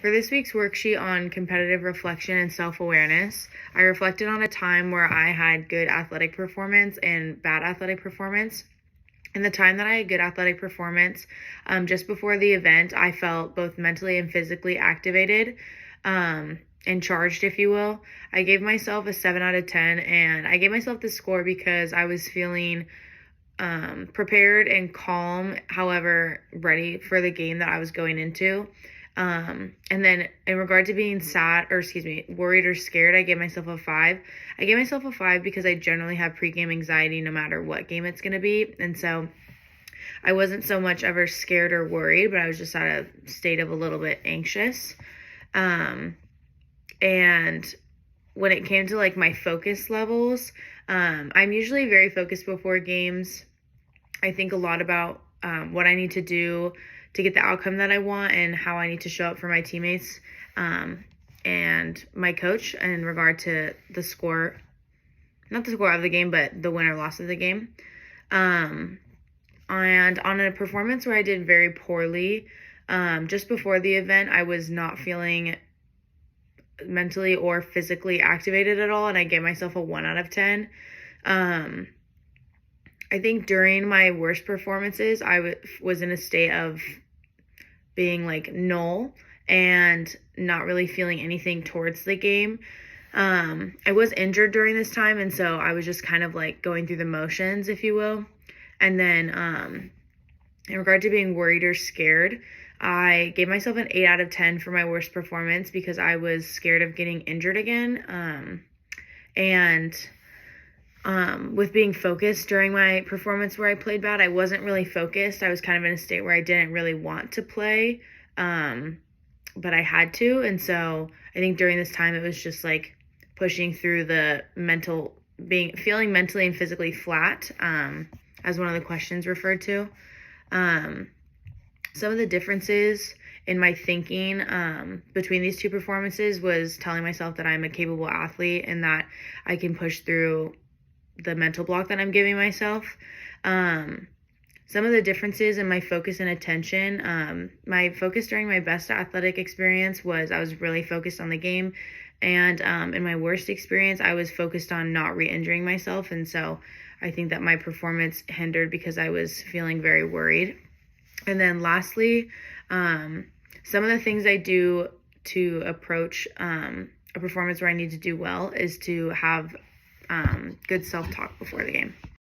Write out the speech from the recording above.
For this week's worksheet on competitive reflection and self-awareness, I reflected on a time where I had good athletic performance and bad athletic performance. In the time that I had good athletic performance, just before the event, I felt both mentally and physically activated and charged, if you will. I gave myself a 7 out of 10, and I gave myself this score because I was feeling prepared and calm, however, ready for the game that I was going into. And then in regard to being worried or scared, I gave myself a 5. I gave myself a 5 because I generally have pregame anxiety no matter what game it's going to be. And so I wasn't so much ever scared or worried, but I was just at a state of a little bit anxious. And when it came to like my focus levels, I'm usually very focused before games. I think a lot about what I need to do to get the outcome that I want and how I need to show up for my teammates and my coach in regard to the score, not the score of the game, but the win or loss of the game. And on a performance where I did very poorly, just before the event, I was not feeling mentally or physically activated at all, and I gave myself a 1 out of 10. I think during my worst performances, I was in a state of being like null and not really feeling anything towards the game. I was injured during this time, and so I was just kind of like going through the motions, if you will. And then in regard to being worried or scared, I gave myself an 8 out of 10 for my worst performance because I was scared of getting injured again. With being focused during my performance where I played bad, I wasn't really focused. I was kind of in a state where I didn't really want to play, but I had to. And so I think during this time, it was just like pushing through the feeling mentally and physically flat, as one of the questions referred to. Some of the differences in my thinking between these two performances was telling myself that I'm a capable athlete and that I can push through the mental block that I'm giving myself. Some of the differences in my focus and attention, my focus during my best athletic experience was I was really focused on the game, and in my worst experience, I was focused on not re-injuring myself, and so I think that my performance hindered because I was feeling very worried. And then lastly, some of the things I do to approach a performance where I need to do well is to have good self-talk before the game.